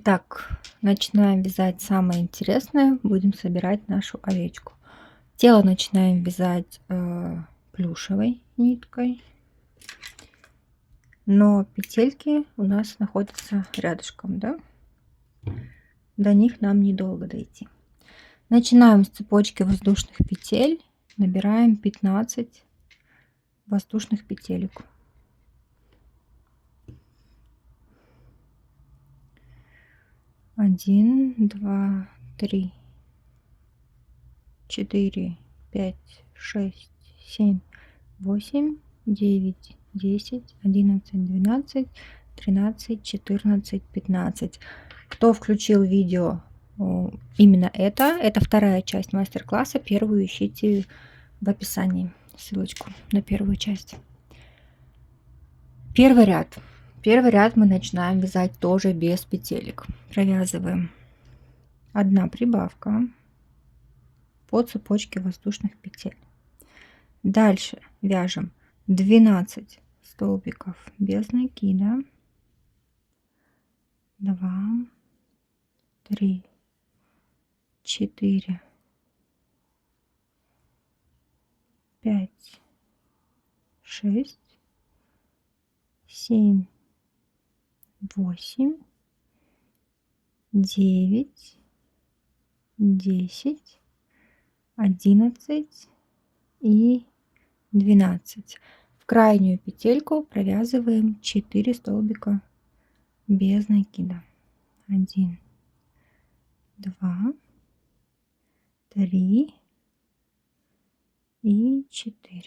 Итак, начинаем вязать самое интересное. Будем собирать нашу овечку. Тело начинаем вязать плюшевой ниткой, но петельки у нас находятся рядышком, да? До них нам недолго дойти. Начинаем с цепочки воздушных петель, набираем 15 воздушных петелек. 1, 2, 3, 4, 5, 6, 7, 8, 9, 10, 11, 12, 13, 14, 15. Кто включил видео именно это вторая часть мастер-класса. Первую ищите в описании, ссылочку на первую часть. Первый ряд. Первый ряд мы начинаем вязать тоже без петелек. Провязываем 1 прибавка по цепочке воздушных петель. Дальше вяжем 12 столбиков без накида. 2, 3, 4, 5, 6, 7, 8, 9, 10, 11 и 12. В крайнюю петельку провязываем 4 столбика без накида. 1, 2, 3 и 4.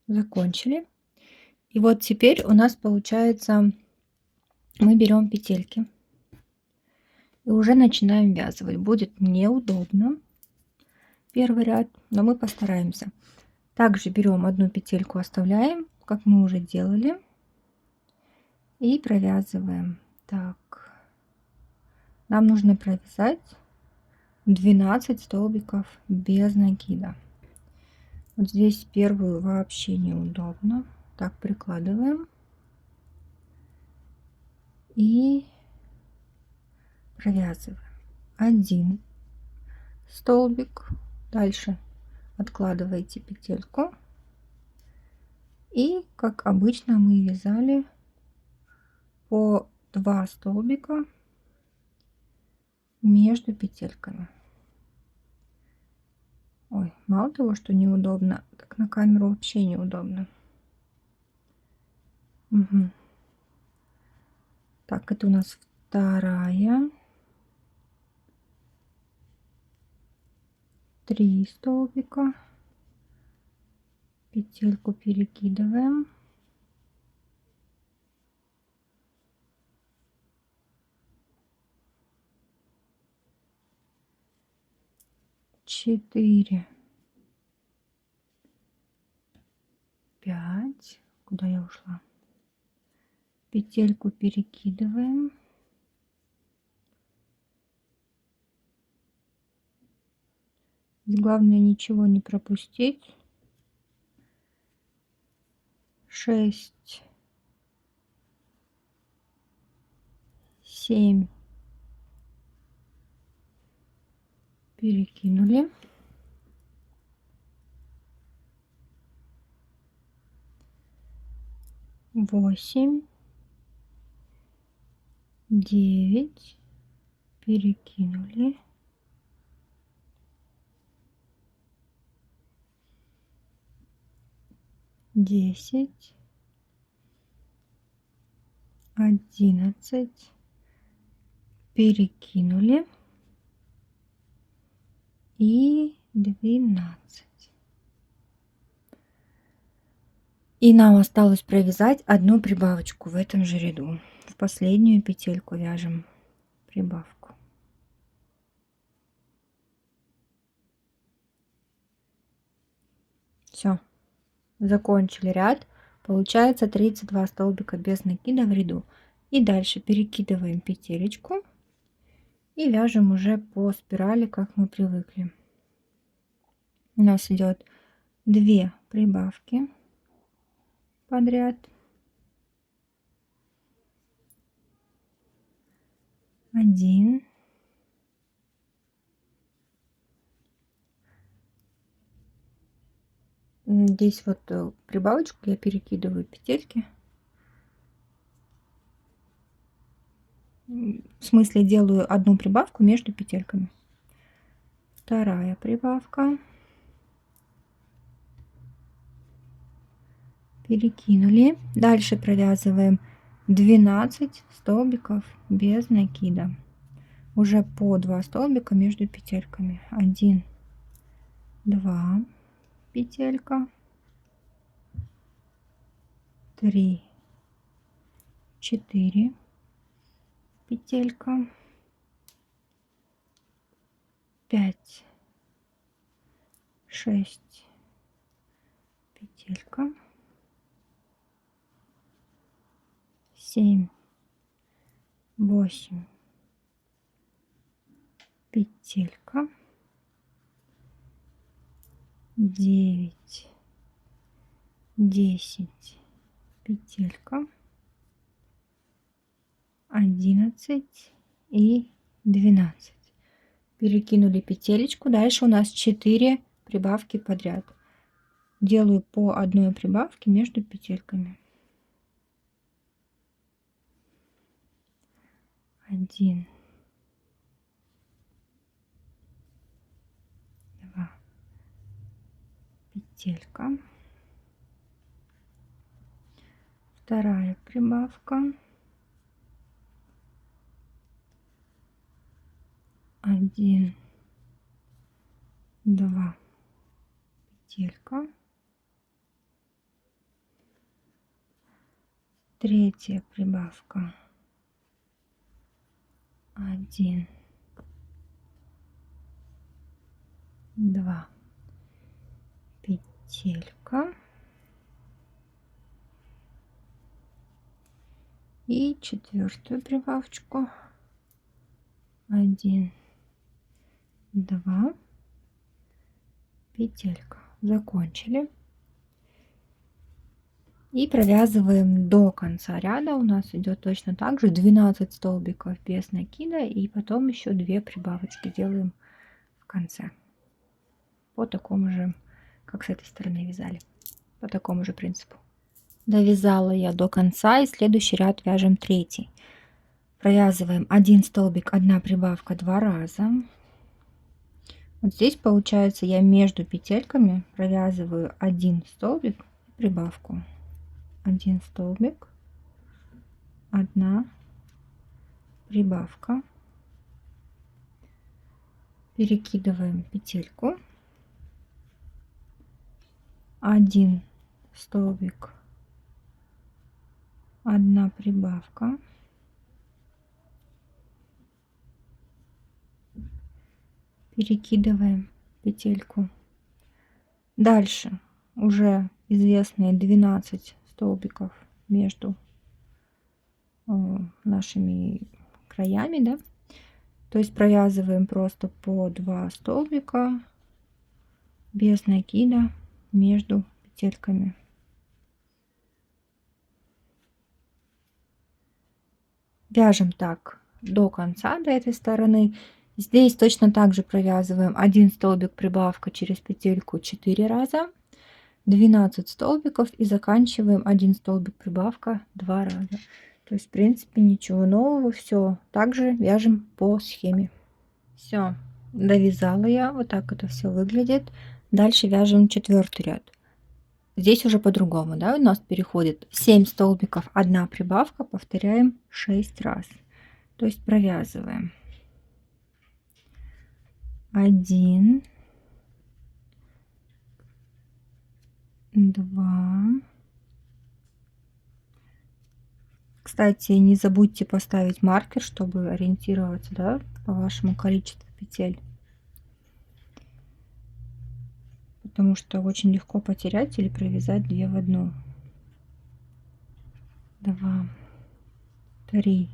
Закончили. И вот теперь у нас получается, мы берем петельки и уже начинаем вязывать. Будет неудобно первый ряд, но мы постараемся. Также берем 1 петельку, оставляем, как мы уже делали, и провязываем. Так, нам нужно провязать 12 столбиков без накида. Вот здесь первую вообще неудобно. Так, прикладываем и провязываем 1 столбик. Дальше откладываете петельку, и как обычно мы вязали по 2 столбика между петельками. Ой, мало того, что неудобно, так на камеру вообще неудобно. Угу. Так, это у нас вторая. 3 столбика. Петельку перекидываем. Четыре. 5. Куда я ушла? Петельку перекидываем. Главное ничего не пропустить. 6, 7. Перекинули. 8, 9. Перекинули. 10, 11. Перекинули. И 12. И нам осталось провязать 1 прибавочку в этом же ряду. В последнюю петельку вяжем прибавку. Все, закончили ряд. Получается 32 столбика без накида в ряду. И дальше перекидываем петелечку и вяжем уже по спирали, как мы привыкли. У нас идет 2 прибавки подряд. 1, здесь вот прибавочку я перекидываю петельки, в смысле делаю одну прибавку между петельками. Вторая прибавка, перекинули. Дальше провязываем 12 столбиков без накида, уже по 2 столбика между петельками. 1, 2 петелька, 3, 4 петелька, 5, 6 петелька, 7, 8 петелька, 9, 10 петелька, 11 и 12. Перекинули петелечку. Дальше у нас 4 прибавки подряд. Делаю по одной прибавке между петельками. 1, 2 петелька, вторая прибавка, 1, 2 петелька, третья прибавка, 1, 2 петелька и четвертую прибавочку, 1, 2 петелька. Закончили. И провязываем до конца ряда. У нас идет точно так же 12 столбиков без накида, и потом еще 2 прибавочки делаем в конце по такому же, как с этой стороны вязали, по такому же принципу. Довязала я до конца, и следующий ряд вяжем третий. Провязываем 1 столбик, 1 прибавка 2 раза. Вот здесь получается я между петельками провязываю 1 столбик и прибавку. 1 столбик, 1 прибавка, перекидываем петельку, 1 столбик, 1 прибавка, перекидываем петельку. Дальше уже известные 12 столбиков между нашими краями, да, то есть провязываем просто по 2 столбика без накида между петельками. Вяжем так до конца, до этой стороны. Здесь точно так же провязываем 1 столбик прибавка через петельку 4 раза, 12 столбиков, и заканчиваем 1 столбик прибавка 2 раза. То есть в принципе ничего нового, все также вяжем по схеме. Все, довязала я, вот так это все выглядит. Дальше вяжем 4-й ряд. Здесь уже по-другому, да, у нас переходит 7 столбиков, 1 прибавка, повторяем 6 раз. То есть провязываем 1, 2. Кстати, не забудьте поставить маркер, чтобы ориентироваться, да, по вашему количеству петель. Потому что очень легко потерять или провязать 2 в одну. 2, 3,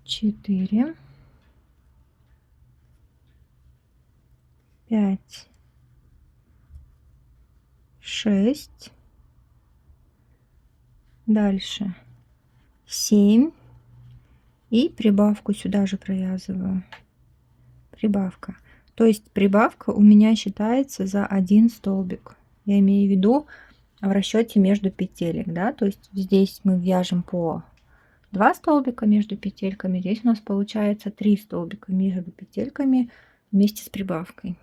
4, 5, 6. Дальше 7, И прибавку сюда же провязываю. Прибавка. То есть прибавка у меня считается за 1 столбик. Я имею в виду в расчете между петелек, да, то есть здесь мы вяжем по 2 столбика между петельками, здесь у нас получается 3 столбика между петельками вместе с прибавкой.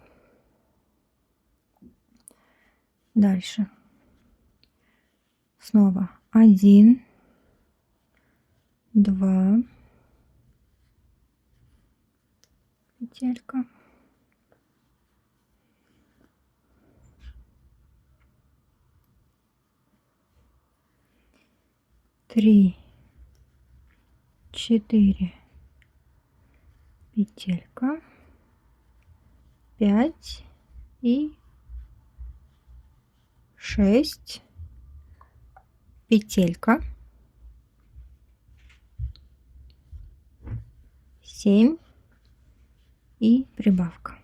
Дальше снова 1, 2, петелька, 3, 4, петелька, 5 и 6, петелька, 7 и прибавка.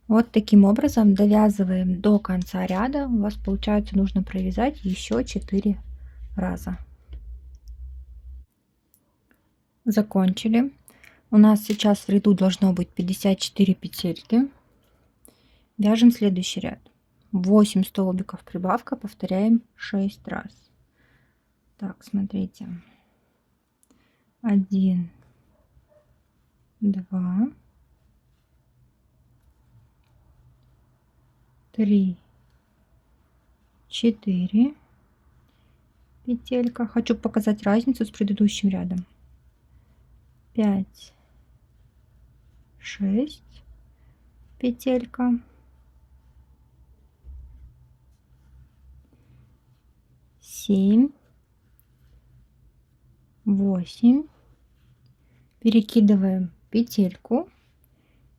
Вот таким образом довязываем до конца ряда. У вас получается нужно провязать еще 4 раза. Закончили. У нас сейчас в ряду должно быть 54 петельки. Вяжем следующий ряд. 8 столбиков прибавка, повторяем 6 раз. Так, смотрите. 1, 2, 3, 4, петелька. Хочу показать разницу с предыдущим рядом. 5, 6, петелька, 7, 8, перекидываем петельку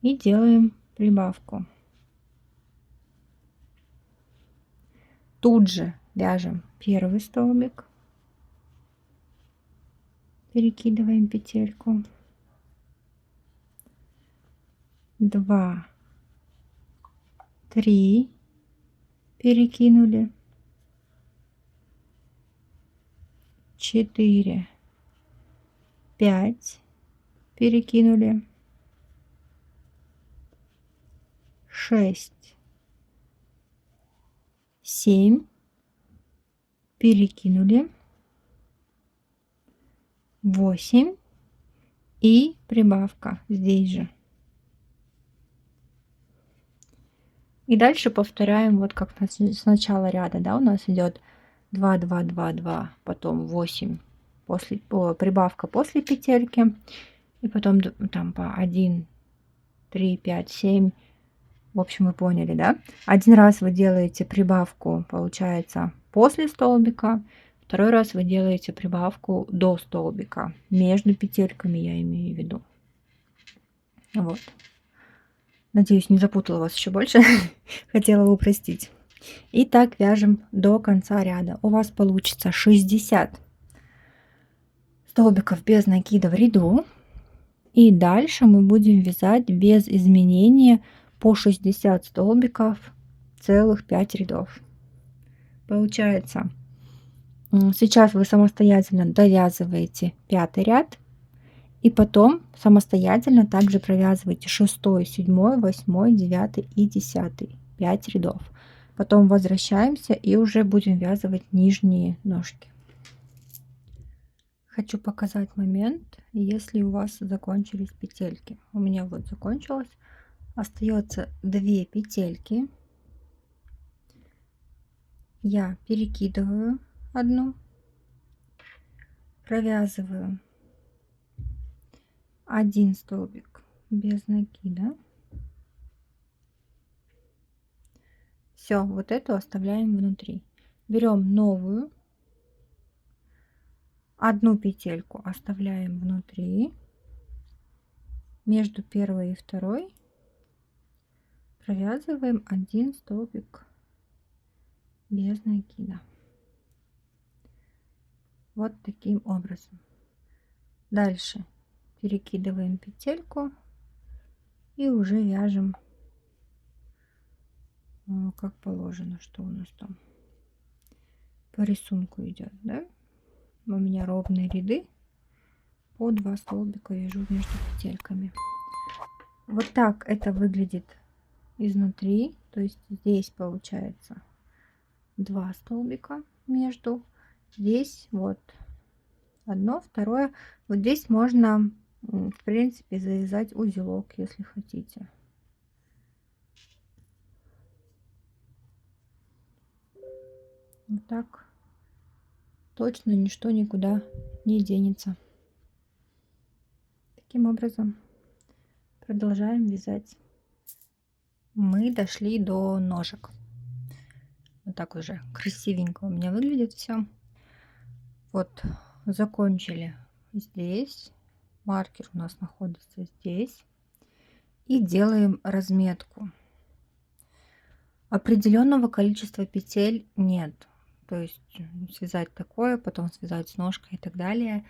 и делаем прибавку. Тут же вяжем первый столбик, перекидываем петельку, 2, 3, перекинули, 4, 5, перекинули, 6, 7, перекинули, 8 и прибавка здесь же. И дальше повторяем, вот как с начала ряда, да, у нас идет 2, 2, 2, 2, потом 8, после, прибавка после петельки, и потом там по 1, 3, 5, 7. В общем, вы поняли, да? Один раз вы делаете прибавку, получается, после столбика, второй раз вы делаете прибавку до столбика, между петельками, я имею в виду. Вот. Надеюсь, не запутала вас еще больше. Хотела упростить. И так вяжем до конца ряда. У вас получится 60 столбиков без накида в ряду. И дальше мы будем вязать без изменения по 60 столбиков целых 5 рядов. Получается, сейчас вы самостоятельно довязываете 5 ряд. И потом самостоятельно также провязываете 6, 7, 8, 9 и 10. 5 рядов. Потом возвращаемся и уже будем вязывать нижние ножки. Хочу показать момент, если у вас закончились петельки. У меня вот закончилось. Остается 2 петельки. Я перекидываю одну, провязываю 1 столбик без накида. Все, вот эту оставляем внутри. Берем новую, одну петельку оставляем внутри, между первой и второй провязываем 1 столбик без накида. Вот таким образом. Дальше перекидываем петельку и уже вяжем как положено, что у нас там по рисунку идет, да? у меня ровные ряды, по 2 столбика вяжу между петельками. Вот так это выглядит изнутри, то есть здесь получается 2 столбика между, здесь вот одно, второе. Вот здесь можно, в принципе, завязать узелок, если хотите. Вот так точно ничто никуда не денется. Таким образом продолжаем вязать. Мы дошли до ножек. Вот так уже красивенько у меня выглядит все. Вот закончили здесь. Маркер у нас находится здесь. И делаем разметку. Определенного количества петель нет. То есть связать такое, потом связать с ножкой и так далее.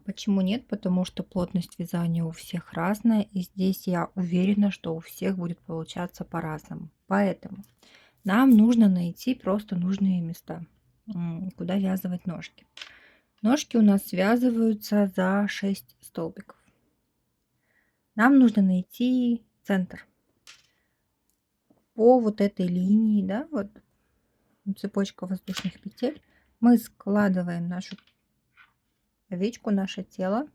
Почему нет? Потому что плотность вязания у всех разная. И здесь я уверена, что у всех будет получаться по-разному. Поэтому нам нужно найти просто нужные места, куда вязывать ножки. Ножки у нас связываются за 6 столбиков. Нам нужно найти центр. По вот этой линии, да, вот цепочка воздушных петель, мы складываем нашу овечку, наше тело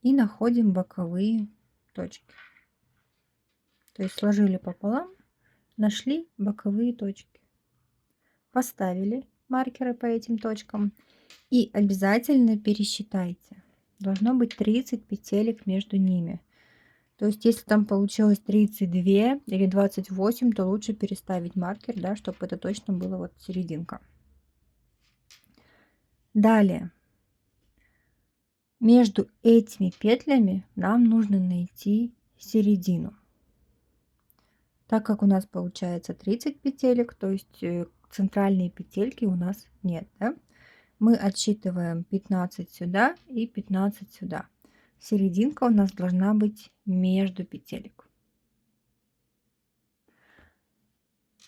и находим боковые точки. То есть сложили пополам, нашли боковые точки, поставили маркеры по этим точкам и обязательно пересчитайте. Должно быть 30 петелек между ними. То есть, если там получилось 32 или 28, то лучше переставить маркер, да, чтобы это точно было вот серединка. Далее, между этими петлями нам нужно найти середину. Так как у нас получается 30 петелек, то есть центральные петельки у нас нет, да? Мы отсчитываем 15 сюда и 15 сюда. Серединка у нас должна быть между петелек.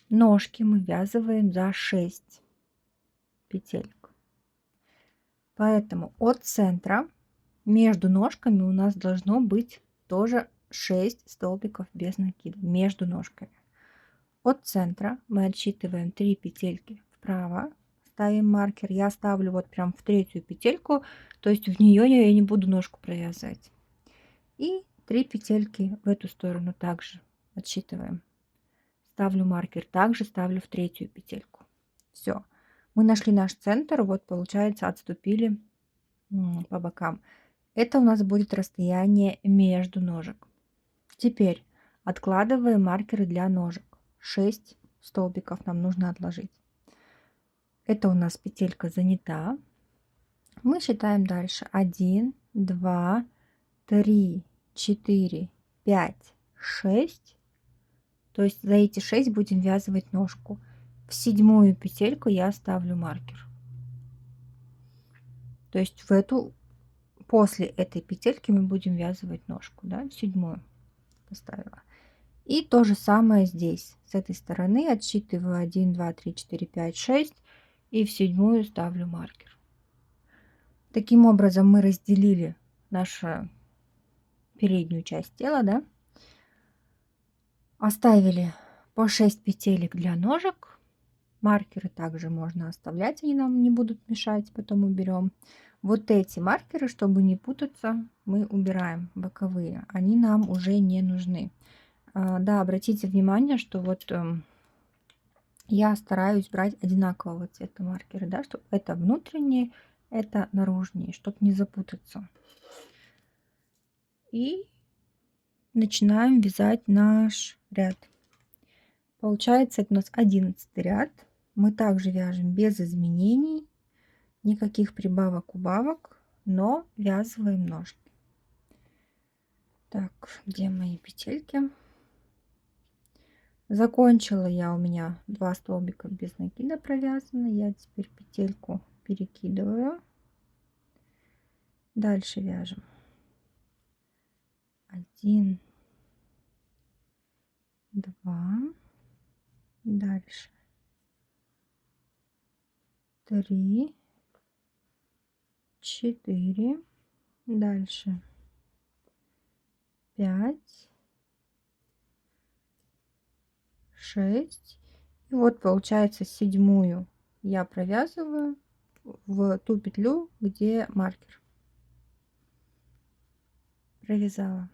Ножки мы ввязываем за 6 петелек. Поэтому от центра между ножками у нас должно быть тоже 6 столбиков без накида между ножками. От центра мы отсчитываем 3 петельки вправо, ставим маркер. Я ставлю вот прям в третью петельку, то есть в нее я не буду ножку провязывать. И 3 петельки в эту сторону также отсчитываем. Ставлю маркер, также ставлю в третью петельку. Все, мы нашли наш центр, вот получается отступили по бокам. Это у нас будет расстояние между ножек. Теперь откладываем маркеры для ножек. 6 столбиков нам нужно отложить. Это у нас петелька занята. Мы считаем дальше. 1, 2, 3, 4, 5, 6. То есть за эти 6 будем ввязывать ножку. В 7-ю петельку я ставлю маркер. То есть в эту, после этой петельки мы будем ввязывать ножку, да, в 7-ю поставила. И то же самое здесь. С этой стороны отсчитываю 1, 2, 3, 4, 5, 6 и в 7-ю ставлю маркер. Таким образом мы разделили нашу переднюю часть тела, да? Оставили по 6 петелек для ножек. Маркеры также можно оставлять, они нам не будут мешать, потом уберем. Вот эти маркеры, чтобы не путаться, мы убираем боковые, они нам уже не нужны. Да, обратите внимание, что вот я стараюсь брать одинакового цвета маркеры, да, чтобы это внутренние, это наружние, чтобы не запутаться. И начинаем вязать наш ряд. Получается, это у нас 11 ряд. Мы также вяжем без изменений, никаких прибавок-убавок, но ввязываем ножки. Так, где мои петельки? Закончила я, у меня 2 столбика без накида провязаны. Я теперь петельку перекидываю. Дальше вяжем 1, 2, дальше 3, 4, дальше 5, 6. И вот получается седьмую я провязываю в ту петлю, где маркер. Провязала.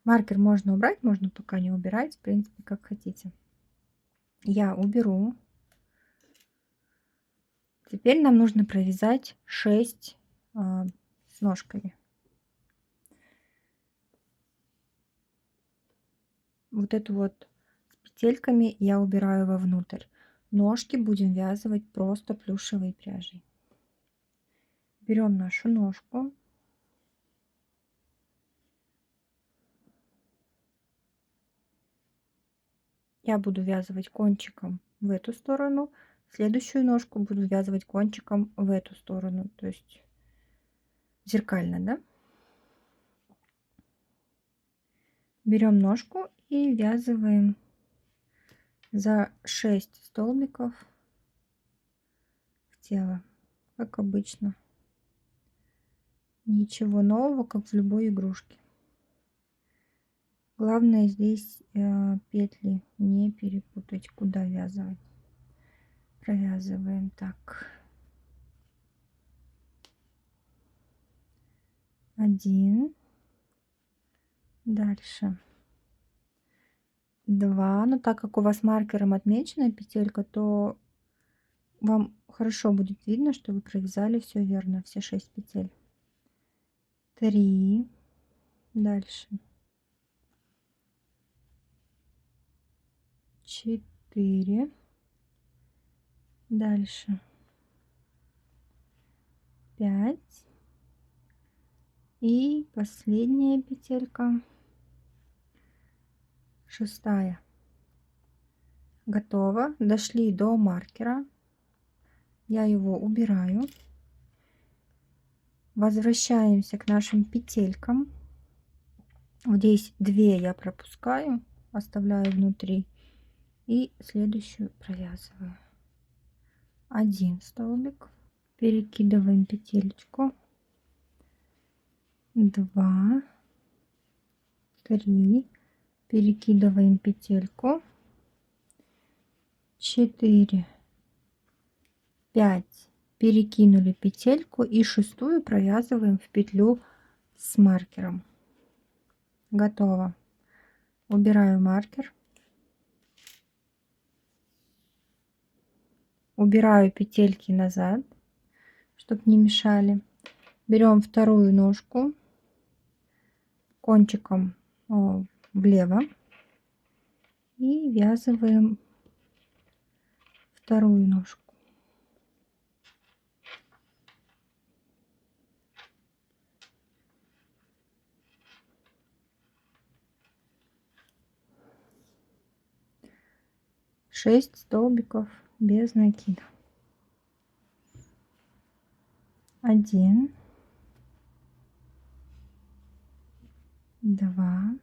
Маркер можно убрать, можно пока не убирать, в принципе, как хотите. Я уберу. Теперь нам нужно провязать 6 с ножками. Вот эту вот с петельками я убираю вовнутрь. Ножки будем вязывать просто плюшевой пряжей. Берем нашу ножку. Я буду вязывать кончиком в эту сторону. Следующую ножку буду вязывать кончиком в эту сторону. То есть зеркально, да? Берем ножку и вязываем за 6 столбиков в тело, как обычно. Ничего нового, как в любой игрушке. Главное здесь петли не перепутать, куда вязывать. Провязываем так. 1, дальше 2. Но так как у вас маркером отмечена петелька, то вам хорошо будет видно, что вы провязали все верно, все 6 петель. 3, дальше 4, дальше 5 и последняя петелька, 6. Готово. Дошли до маркера. Я его убираю. Возвращаемся к нашим петелькам. Вот здесь 2 я пропускаю, оставляю внутри. И следующую провязываю. 1 столбик. Перекидываем петелечку. 2, 3. Перекидываем петельку. 4, 5. Перекинули петельку и 6-ю провязываем в петлю с маркером. Готово. Убираю маркер. Убираю петельки назад, чтобы не мешали. Берем вторую ножку кончиком влево и вязываем вторую ножку. Шесть столбиков без накида. 1, 2,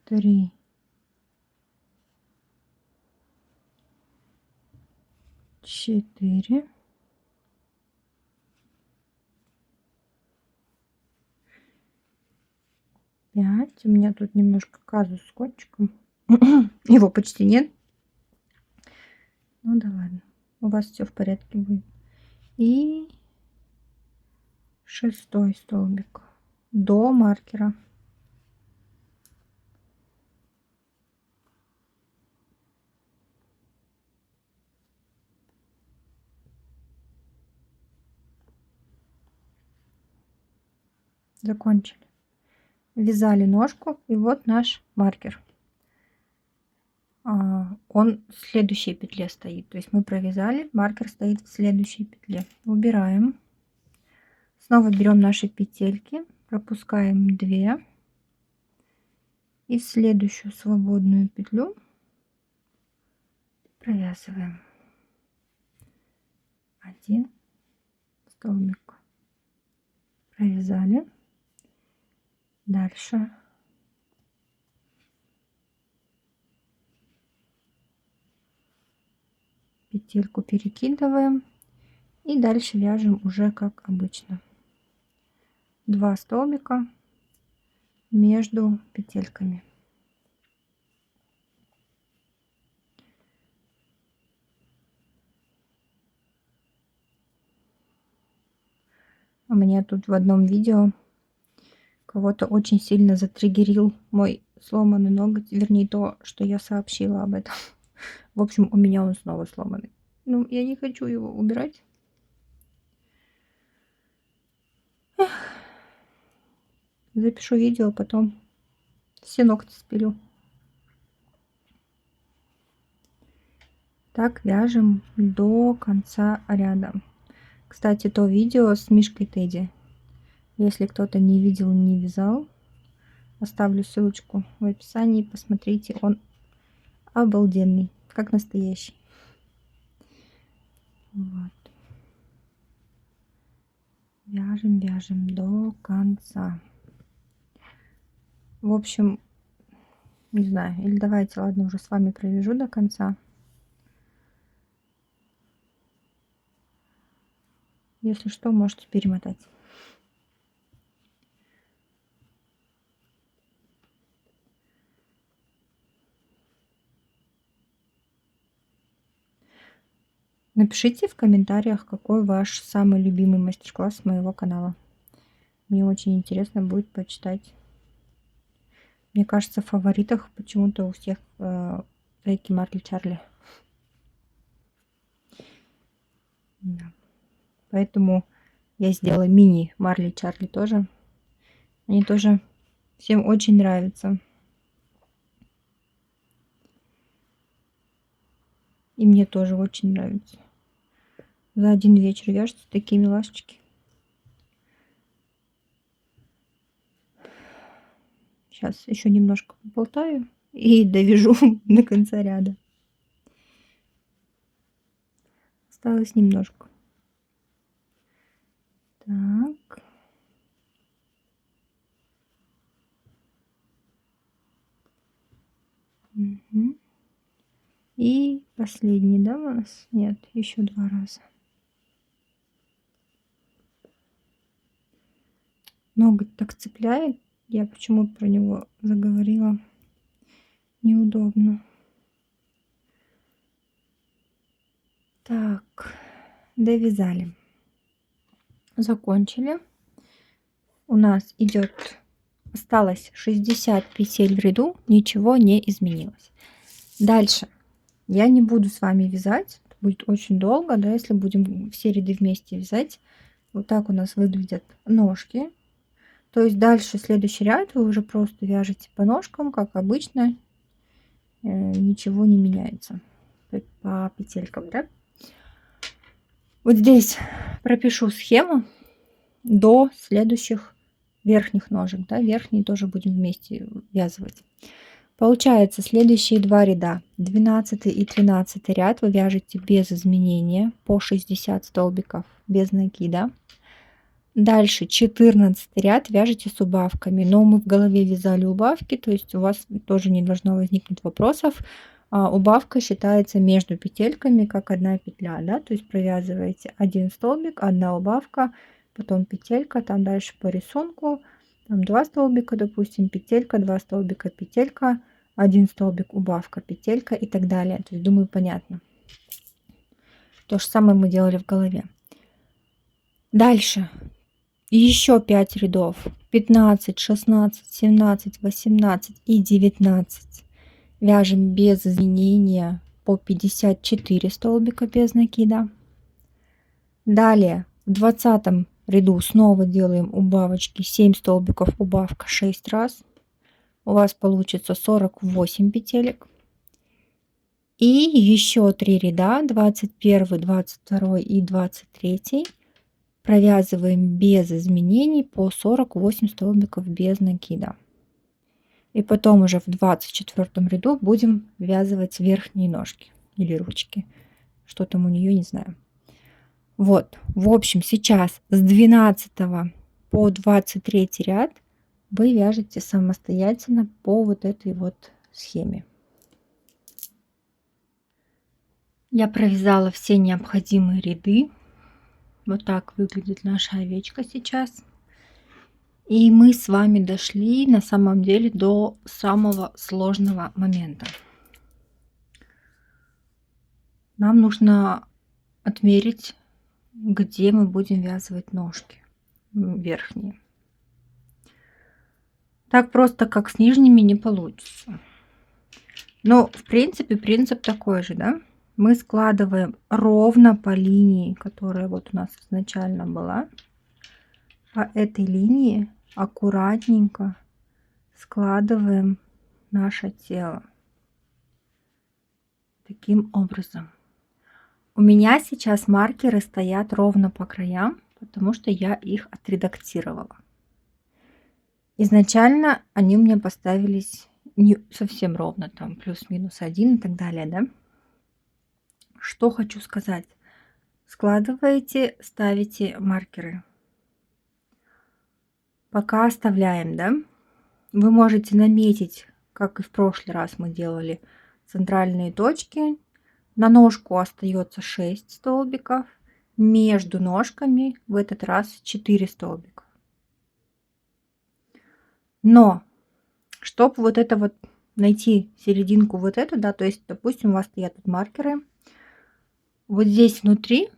3, 4, 5. У меня тут немножко казус с кончиком. Его почти нет. Ну да ладно. У вас все в порядке будет. И 6-й столбик до маркера. Закончили. Вязали ножку, и вот наш маркер. Он в следующей петле стоит. То есть мы провязали, маркер стоит в следующей петле. Убираем. Снова берем наши петельки, пропускаем 2 и в следующую свободную петлю провязываем 1 столбик. Провязали. Дальше петельку перекидываем и дальше вяжем уже как обычно. 2 столбика между петельками. У меня тут в одном видео кого-то очень сильно затриггерил мой сломанный ноготь, вернее то, что я сообщила об этом. В общем, у меня он снова сломанный. Ну, я не хочу его убирать. Запишу видео, потом все ногти спилю. Так вяжем до конца ряда. Кстати, то видео с Мишкой Тедди. Если кто-то не видел, не вязал, оставлю ссылочку в описании. Посмотрите, он обалденный, как настоящий. Вот. Вяжем, вяжем до конца. В общем, не знаю, или давайте, ладно, уже с вами провяжу до конца. Если что, можете перемотать. Напишите в комментариях, какой ваш самый любимый мастер-класс моего канала. Мне очень интересно будет почитать. Мне кажется, в фаворитах почему-то у всех Рейки Марли Чарли. Да. Поэтому я сделала мини Марли Чарли тоже. Они тоже всем очень нравятся. И мне тоже очень нравится. За один вечер вяжутся такие милашечки. Сейчас еще немножко поболтаю и довяжу до конца ряда. Осталось немножко. Так. Угу. И последний, да, у нас? Нет, еще 2 раза. Ноготь так цепляет. Я почему-то про него заговорила. Неудобно. Так, довязали. Закончили. У нас идет, осталось 60 петель в ряду, ничего не изменилось. Дальше я не буду с вами вязать, это будет очень долго, да, если будем все ряды вместе вязать. Вот так у нас выглядят ножки. То есть дальше следующий ряд вы уже просто вяжете по ножкам, как обычно, ничего не меняется по петелькам, да? Вот здесь пропишу схему до следующих верхних ножек, да, верхние тоже будем вместе вязывать. Получается, следующие 2 ряда, 12 и 13 ряд вы вяжете без изменения по 60 столбиков, без накида. Дальше 14 ряд вяжете с убавками, но мы в голове вязали убавки, то есть у вас тоже не должно возникнуть вопросов. Убавка считается между петельками как одна петля, да, то есть провязываете 1 столбик, 1 убавка, потом петелька, там дальше по рисунку, там 2 столбика, допустим, петелька, 2 столбика, петелька, 1 столбик, убавка, петелька и так далее. То есть, думаю, понятно. То же самое мы делали в голове. Дальше еще 5 рядов, 15, 16, 17, 18 и 19 вяжем без изменения по 54 столбика без накида. Далее в 20 ряду снова делаем убавочки, 7 столбиков, убавка 6 раз. У вас получится 48 петелек. И еще 3 ряда, 21, 22 и 23 провязываем без изменений по 48 столбиков без накида. И потом уже в 24 ряду будем ввязывать верхние ножки или ручки. Что там у нее, не знаю. Вот, в общем, сейчас с 12 по 23 ряд вы вяжете самостоятельно по вот этой вот схеме. Я провязала все необходимые ряды. Вот так выглядит наша овечка сейчас. И мы с вами дошли на самом деле до самого сложного момента. Нам нужно отмерить, где мы будем вязывать ножки верхние. Так просто, как с нижними, не получится. Но, в принципе, принцип такой же, да? Мы складываем ровно по линии, которая вот у нас изначально была. По этой линии аккуратненько складываем наше тело. Таким образом. У меня сейчас маркеры стоят ровно по краям, потому что я их отредактировала. Изначально они у меня поставились не совсем ровно, там плюс-минус 1 и так далее, да? Что хочу сказать. Складываете, ставите маркеры. Пока оставляем, да? Вы можете наметить, как и в прошлый раз мы делали, центральные точки. На ножку остается 6 столбиков. Между ножками в этот раз 4 столбика. Но, чтобы вот это вот найти серединку вот эту, да, то есть, допустим, у вас стоят тут маркеры. Вот здесь внутри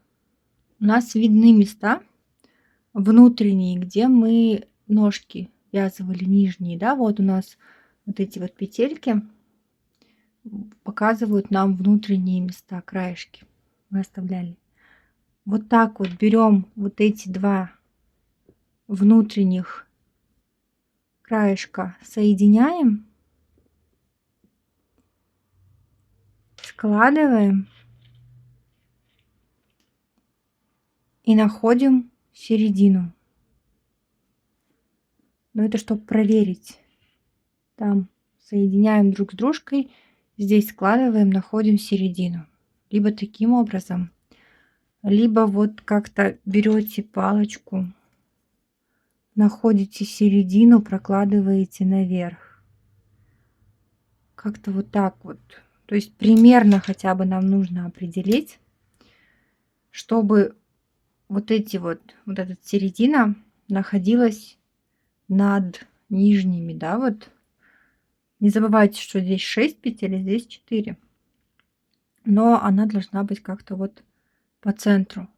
у нас видны места внутренние, где мы ножки вязывали нижние, да, вот у нас вот эти вот петельки показывают нам внутренние места, краешки мы оставляли. Вот так вот берем вот эти два внутренних краешка, соединяем, складываем и находим середину. Но это чтобы проверить. Там соединяем друг с дружкой, здесь складываем, находим середину. Либо таким образом, либо вот как-то берете палочку, находите середину, прокладываете наверх. Как-то вот так вот. То есть примерно хотя бы нам нужно определить, чтобы вот эта середина находилась над нижними, да, вот. Не забывайте, что здесь 6 петель, а здесь 4. Но она должна быть как-то вот по центру.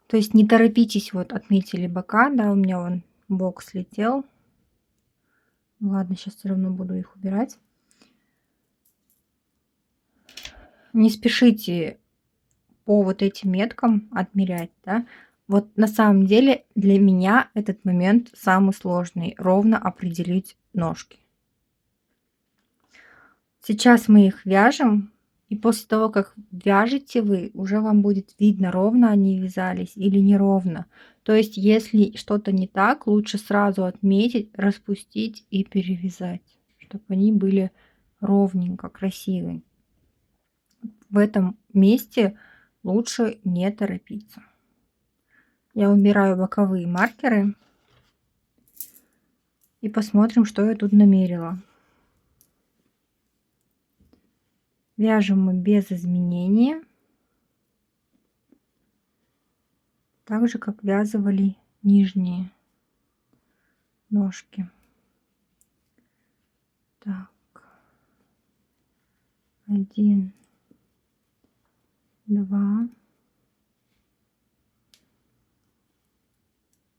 То есть не торопитесь, вот отметили бока, да, у меня вон бок слетел. Ладно, сейчас все равно буду их убирать. Не спешите по вот этим меткам отмерять, да. Вот на самом деле для меня этот момент самый сложный, ровно определить ножки. Сейчас мы их вяжем, и после того, как вяжете вы, уже вам будет видно, ровно они вязались или неровно. То есть, если что-то не так, лучше сразу отметить, распустить и перевязать, чтобы они были ровненько, красивые. В этом месте лучше не торопиться. Я убираю боковые маркеры и посмотрим, что я тут намерила. Вяжем мы без изменения, так же как вязывали нижние ножки. Так, 1, 2,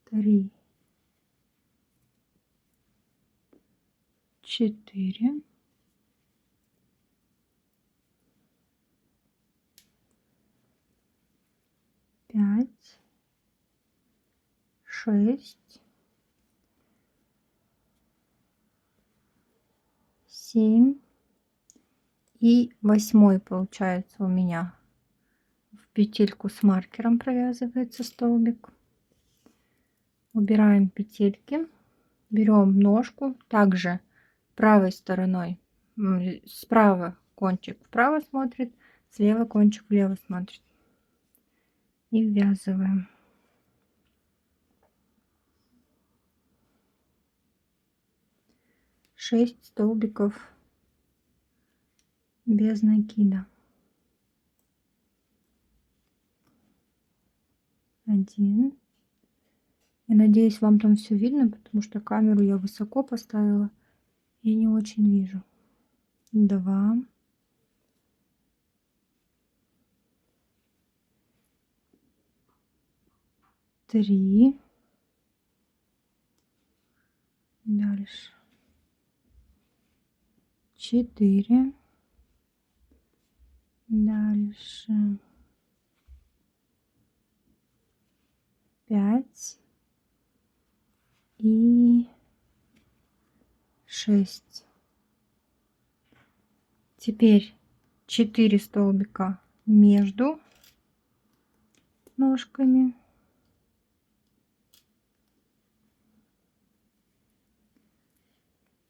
3, 4, 5, 6, 7 и 8 получается у меня. В петельку с маркером провязывается столбик. Убираем петельки, берем ножку, также правой стороной, справа кончик вправо смотрит, слева кончик влево смотрит. И ввязываем. Шесть столбиков без накида. 1. Я надеюсь, вам там все видно, потому что камеру я высоко поставила. Я не очень вижу. 2. 3. Дальше. 4. Дальше. 5. И 6. Теперь 4 столбика между ножками.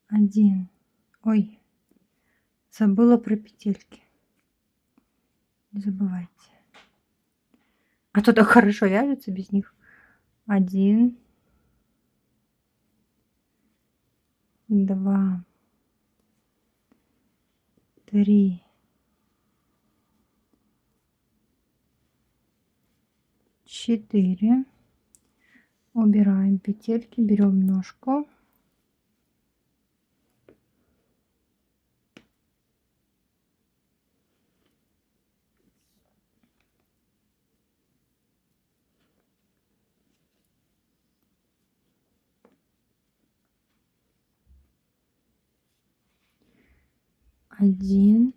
1. Ой, забыла про петельки. Не забывайте. А то так хорошо вяжется без них. 1. 2. 3. 4. Убираем петельки, берем ножку. 1.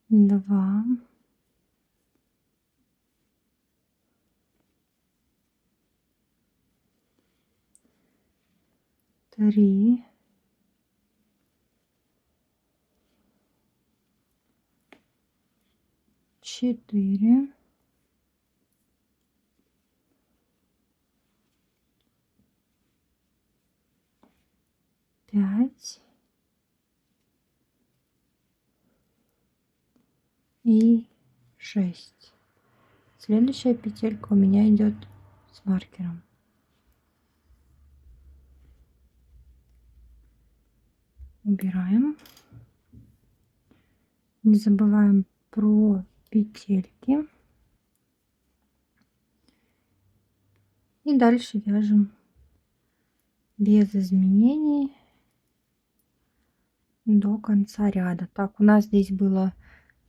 2. 3. 4. 5. И 6. Следующая петелька у меня идет с маркером. Убираем. Не забываем про петельки. И дальше вяжем без изменений до конца ряда. Так, у нас здесь было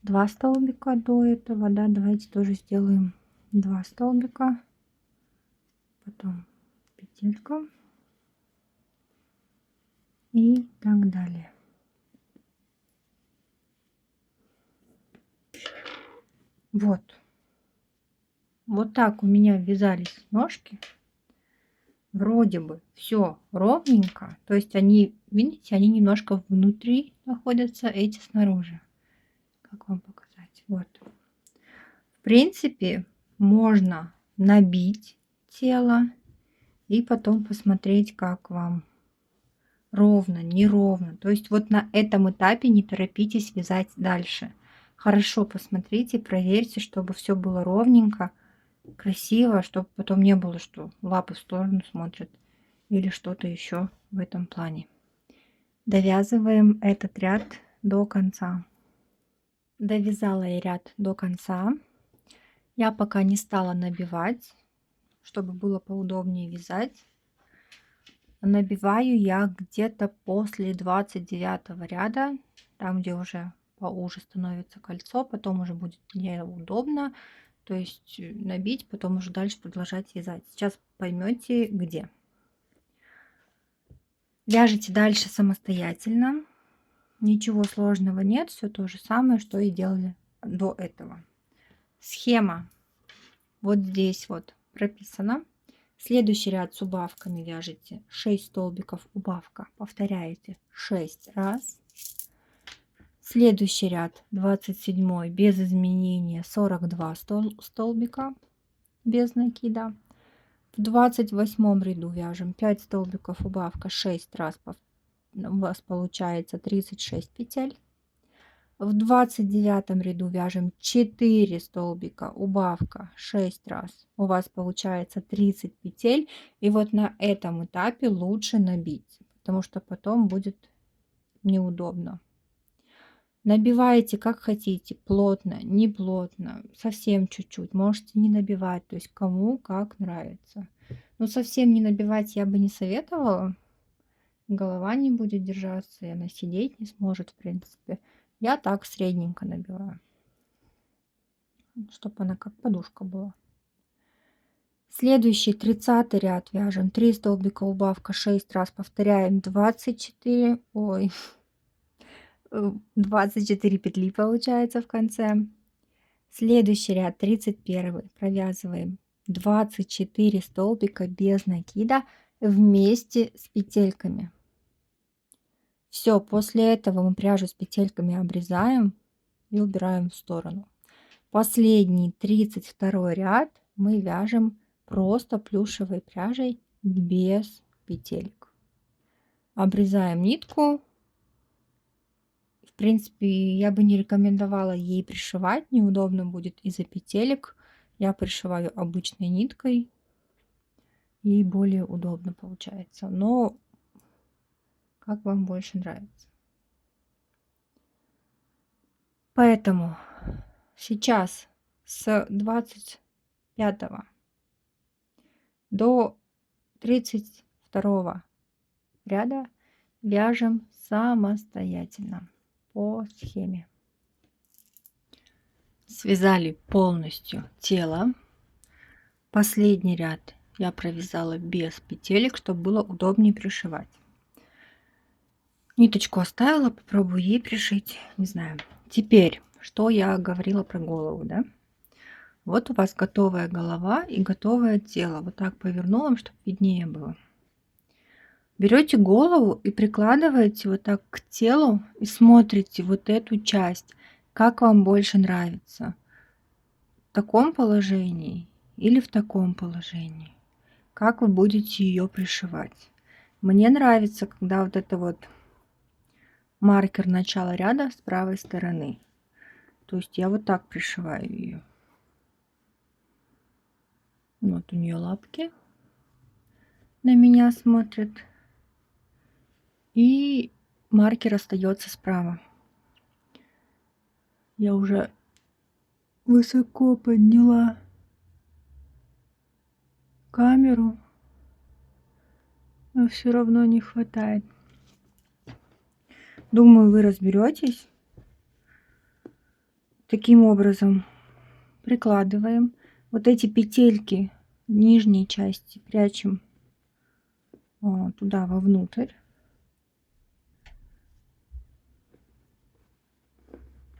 2 столбика до этого, да, давайте тоже сделаем 2 столбика, потом петелька и так далее. Вот так у меня вязались ножки. Вроде бы все ровненько, то есть они, видите, они немножко внутри находятся, эти снаружи. Как вам показать? Вот. В принципе, можно набить тело и потом посмотреть, как вам ровно, неровно. То есть вот на этом этапе не торопитесь вязать дальше. Хорошо посмотрите, проверьте, чтобы все было ровненько, красиво, чтобы потом не было, что лапы в сторону смотрят или что-то еще в этом плане. Довязываем этот ряд до конца. Довязала я ряд до конца. Я пока не стала набивать, чтобы было поудобнее вязать. Набиваю я где-то после 29 ряда, там где уже поуже становится кольцо, потом уже будет неудобно, то есть набить, потом уже дальше продолжать вязать. Сейчас поймете где. Вяжите дальше самостоятельно, ничего сложного нет, все то же самое, что и делали до этого. Схема вот здесь вот прописана. Следующий ряд с убавками вяжете 6 столбиков убавка, повторяете 6 раз. Следующий ряд 27 без изменения 42 столбика без накида. В 28 ряду вяжем 5 столбиков убавка 6 раз, у вас получается 36 петель. В 29 ряду вяжем 4 столбика убавка 6 раз, у вас получается 30 петель. И вот на этом этапе лучше набить, потому что потом будет неудобно. Набиваете как хотите, плотно, не плотно, совсем чуть-чуть. Можете не набивать, то есть кому как нравится. Но совсем не набивать я бы не советовала. Голова не будет держаться, и она сидеть не сможет, в принципе. Я так средненько набиваю, чтобы она как подушка была. Следующий 30 ряд вяжем 3 столбика убавка, 6 раз повторяем 24, ой, 24 петли получается в конце. Следующий ряд 31 провязываем 24 столбика без накида вместе с петельками. Все, после этого мы пряжу с петельками обрезаем и убираем в сторону. Последний 32 ряд мы вяжем просто плюшевой пряжей без петелек. Обрезаем нитку. В принципе, я бы не рекомендовала ей пришивать, неудобно будет из-за петелек. Я пришиваю обычной ниткой, и более удобно получается. Но как вам больше нравится. Поэтому сейчас с 25 до 32 ряда вяжем самостоятельно по схеме. Связали полностью тело. Последний ряд я провязала без петелек, чтобы было удобнее пришивать. Ниточку оставила, попробую ей пришить, не знаю. Теперь, что я говорила про голову, да? Вот у вас готовая голова и готовое тело. Вот так повернула, чтобы виднее было. Берете голову и прикладываете вот так к телу и смотрите вот эту часть, как вам больше нравится. В таком положении или в таком положении. Как вы будете ее пришивать. Мне нравится, когда вот это вот маркер начала ряда с правой стороны. То есть я вот так пришиваю ее. Вот у нее лапки на меня смотрят. И маркер остается справа. Я уже высоко подняла камеру, но все равно не хватает. Думаю, вы разберетесь. Таким образом прикладываем. Вот эти петельки в нижней части прячем туда вовнутрь.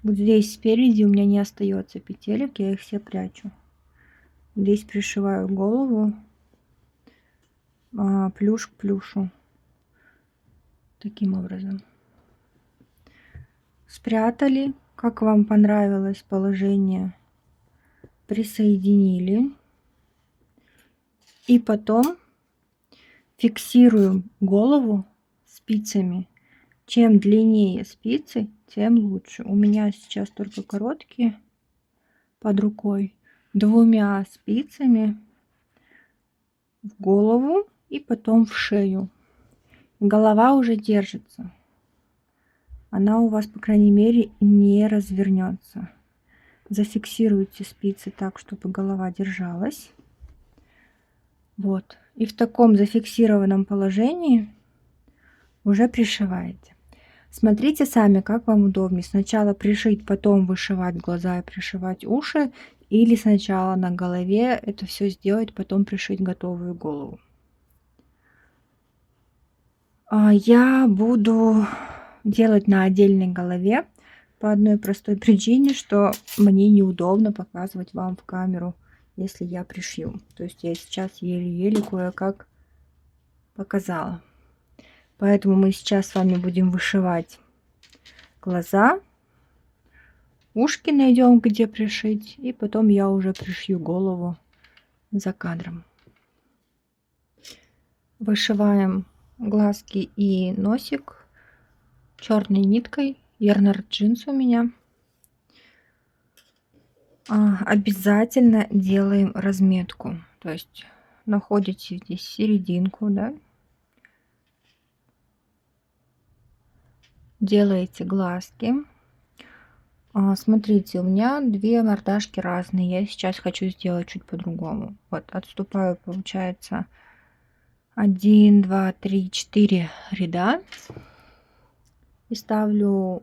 Вот здесь спереди у меня не остается петелек, я их все прячу. Здесь пришиваю голову, плюш к плюшу. Таким образом. Спрятали, как вам понравилось положение, присоединили. И потом фиксируем голову спицами. Чем длиннее спицы, тем лучше. У меня сейчас только короткие под рукой. 2 спицами в голову и потом в шею. Голова уже держится. Она у вас, по крайней мере, не развернется. Зафиксируйте спицы так, чтобы голова держалась. Вот. И в таком зафиксированном положении уже пришиваете. Смотрите сами, как вам удобнее. Сначала пришить, потом вышивать глаза и пришивать уши. Или сначала на голове это все сделать, потом пришить готовую голову. Я буду делать на отдельной голове по одной простой причине, что мне неудобно показывать вам в камеру, если я пришью. То есть я сейчас еле-еле кое-как показала. Поэтому мы сейчас с вами будем вышивать глаза, ушки найдем, где пришить, и потом я уже пришью голову за кадром. Вышиваем глазки и носик черной ниткой. Ярнард джинс у меня. Обязательно делаем разметку. То есть находите здесь серединку, да? делаете глазки. Смотрите, у меня две мордашки разные. Я сейчас хочу сделать чуть по-другому. Вот, отступаю, получается, 1, 2, 3, 4 ряда. И ставлю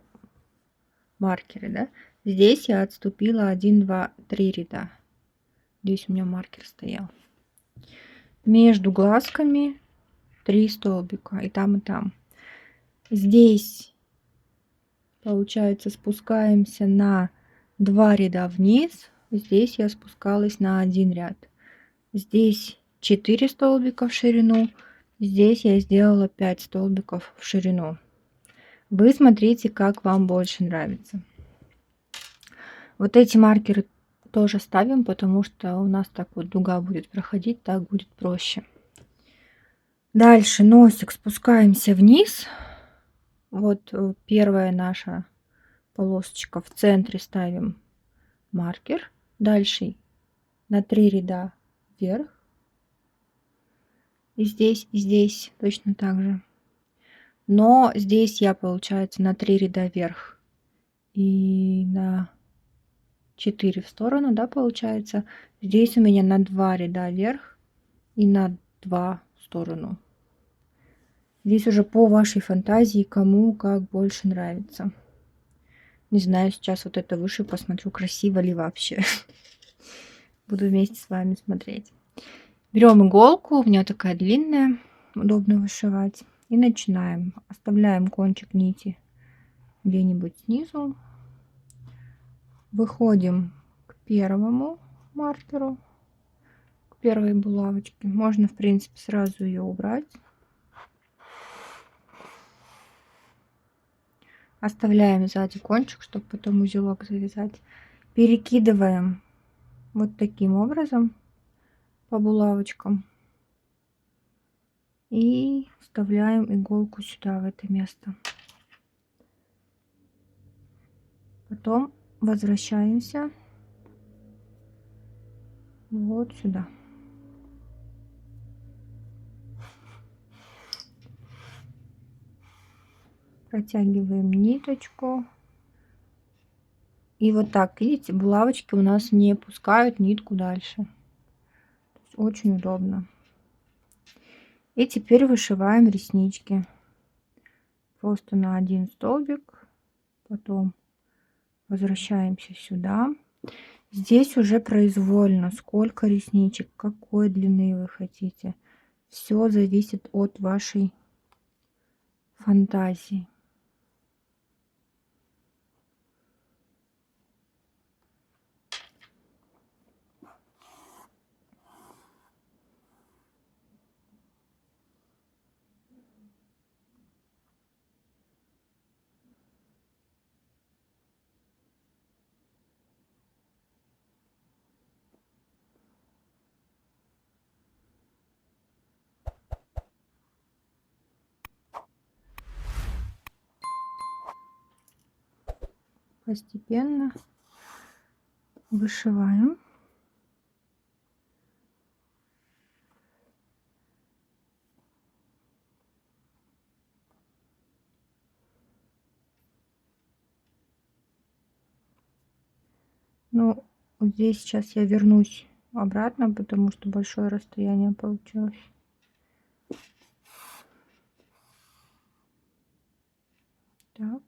маркеры, да. Здесь я отступила 1, 2, 3 ряда. Здесь у меня маркер стоял. Между глазками 3 столбика. И там, и там. Здесь, получается, спускаемся на 2 ряда вниз. Здесь я спускалась на 1 ряд. Здесь 4 столбика в ширину. Здесь я сделала 5 столбиков в ширину. Вы смотрите, как вам больше нравится. Вот эти маркеры тоже ставим, потому что у нас так вот дуга будет проходить, так будет проще. Дальше носик спускаемся вниз. Вот первая наша полосочка, в центре ставим маркер. Дальше на 3 ряда вверх. И здесь точно так же. Но здесь я, получается, на 3 ряда вверх и на 4 в сторону, да, получается. Здесь у меня на 2 ряда вверх и на 2 в сторону. Здесь уже по вашей фантазии, кому как больше нравится. Не знаю, сейчас вот это выше посмотрю, красиво ли вообще. Буду вместе с вами смотреть. Берем иголку, у меня такая длинная, удобно вышивать. И начинаем. Оставляем кончик нити где-нибудь снизу. Выходим к первому маркеру, к первой булавочке. Можно, в принципе, сразу ее убрать. Оставляем сзади кончик, чтобы потом узелок завязать. Перекидываем вот таким образом по булавочкам. И вставляем иголку сюда, в это место. Потом возвращаемся вот сюда. Протягиваем ниточку. И вот так, видите, булавочки у нас не пускают нитку дальше. Очень удобно. И теперь вышиваем реснички. Просто на один столбик. Потом возвращаемся сюда. Здесь уже произвольно, сколько ресничек, какой длины вы хотите. Все зависит от вашей фантазии. Постепенно вышиваем. Ну, вот здесь сейчас я вернусь обратно, потому что большое расстояние получилось. Так.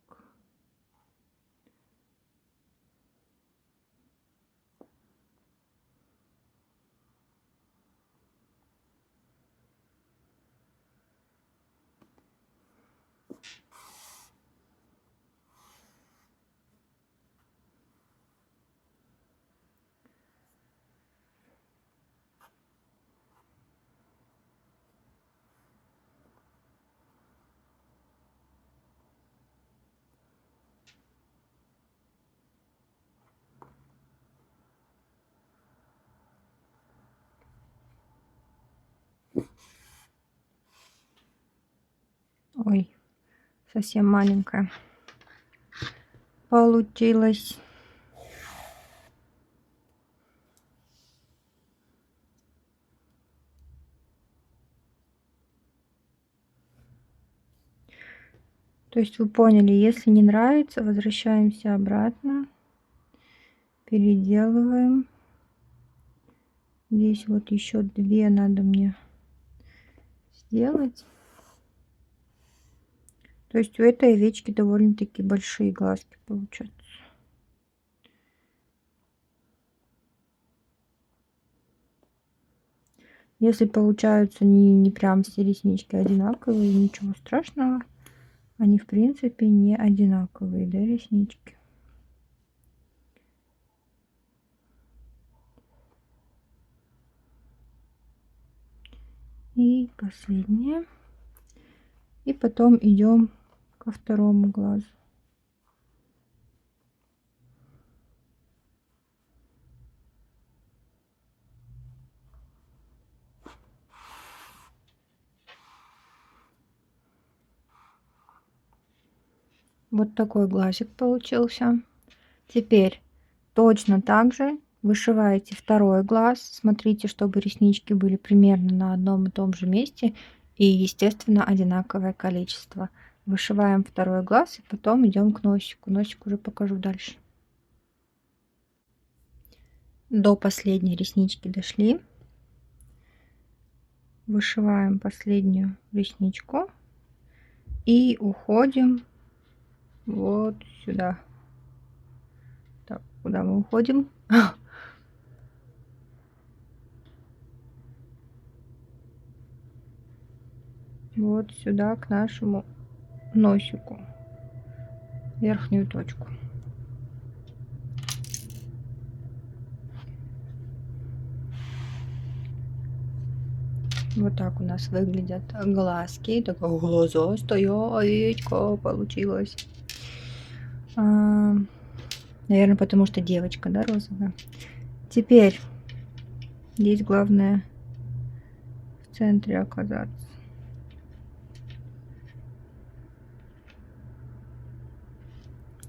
Ой, совсем маленькая получилась. То есть вы поняли, если не нравится, возвращаемся обратно, переделываем. Здесь вот еще 2 надо мне сделать. То есть у этой овечки довольно-таки большие глазки получаются. Если получаются не прям все реснички одинаковые, ничего страшного. Они в принципе не одинаковые, да, реснички. И последнее. И потом идем ко второму глазу. Вот такой глазик получился. Теперь точно так же вышиваете второй глаз. Смотрите, чтобы реснички были примерно на одном и том же месте. И, естественно, одинаковое количество. Вышиваем второй глаз и потом идем к носику. Носик уже покажу дальше. До последней реснички дошли. Вышиваем последнюю ресничку. И уходим вот сюда. Так, куда мы уходим? Вот сюда, к нашему носику. Верхнюю точку. Вот так у нас выглядят глазки. Такое глазастая овечка получилась. Наверное, потому что девочка, да, розовая. Теперь здесь главное в центре оказаться.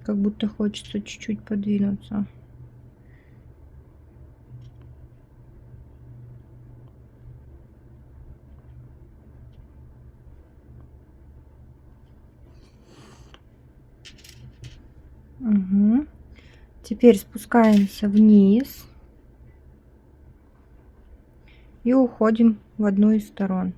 Как будто хочется чуть-чуть подвинуться. Угу. Теперь спускаемся вниз и уходим в одну из сторон.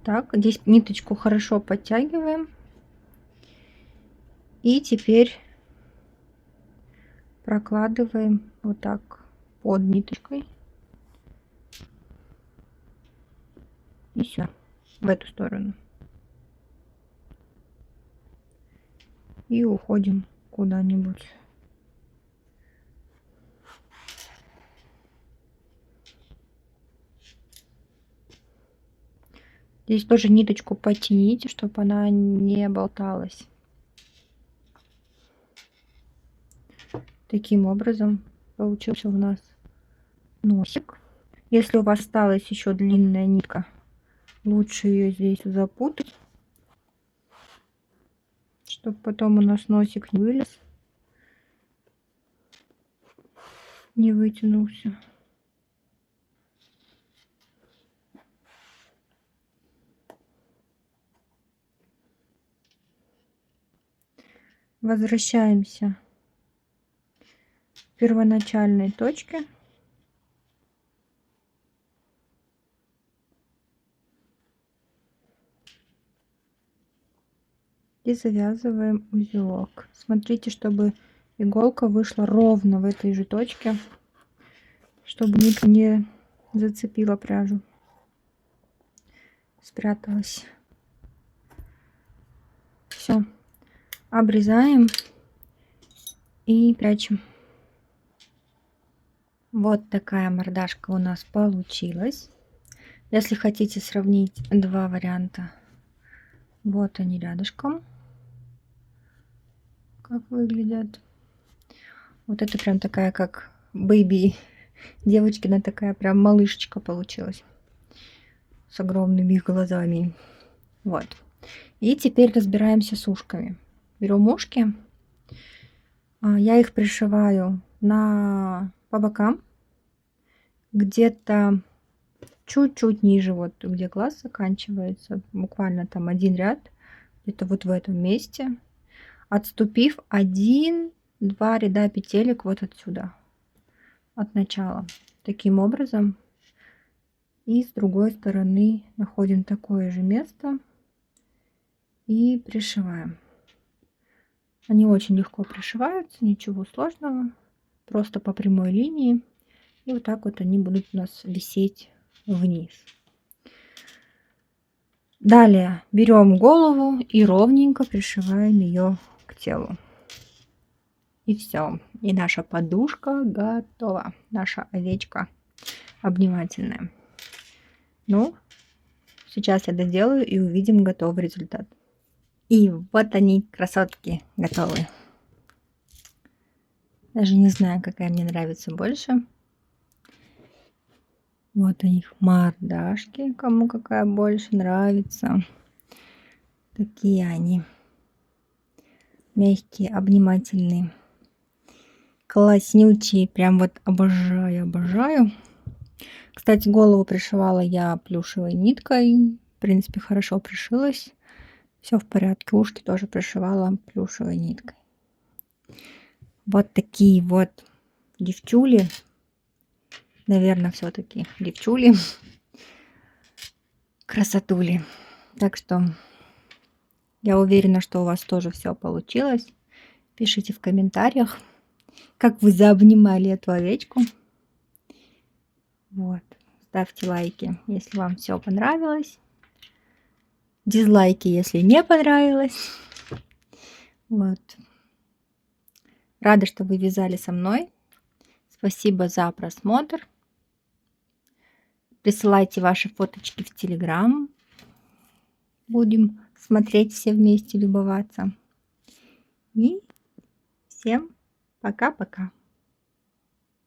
Так, здесь ниточку хорошо подтягиваем. И теперь прокладываем вот так под ниточкой. И сюда, в эту сторону. И уходим куда-нибудь. Здесь тоже ниточку потяните, чтобы она не болталась. Таким образом получился у нас носик. Если у вас осталась еще длинная нитка, лучше ее здесь запутать, чтобы потом у нас носик не вылез, не вытянулся. Возвращаемся к первоначальной точке. И завязываем узелок. Смотрите, чтобы иголка вышла ровно в этой же точке, чтобы нитка не зацепила пряжу, спряталась. Все, обрезаем и прячем. Вот такая мордашка у нас получилась. Если хотите сравнить два варианта, вот они рядышком, как выглядят. Вот это прям такая, как бэйби, девочкина такая прям малышечка получилась с огромными глазами. Вот. И теперь разбираемся с ушками. Берем ушки. Я их пришиваю по бокам, где-то чуть-чуть ниже, вот где глаз заканчивается, буквально там один ряд, где-то вот в этом месте, отступив 1-2 ряда петелек вот отсюда, от начала. Таким образом. И с другой стороны находим такое же место и пришиваем. Они очень легко пришиваются, ничего сложного, просто по прямой линии. И вот так вот они будут у нас висеть вниз. Далее берем голову и ровненько пришиваем ее к телу. И все. И наша подушка готова. Наша овечка обнимательная. Ну, сейчас я доделаю и увидим готовый результат. И вот они, красотки, готовы. Даже не знаю, какая мне нравится больше. Вот у них мордашки, кому какая больше нравится. Такие они. Мягкие, обнимательные. Класснючие. Прям вот обожаю, обожаю. Кстати, голову пришивала я плюшевой ниткой. В принципе, хорошо пришилась. Все в порядке. Ушки тоже пришивала плюшевой ниткой. Вот такие вот девчули. Наверное, все-таки девчули. Красотули. Так что я уверена, что у вас тоже все получилось. Пишите в комментариях, как вы заобнимали эту овечку. Вот. Ставьте лайки, если вам все понравилось. Дизлайки, если не понравилось. Вот. Рада, что вы вязали со мной. Спасибо за просмотр. Присылайте ваши фоточки в Telegram. Будем смотреть все вместе, любоваться. И всем пока-пока.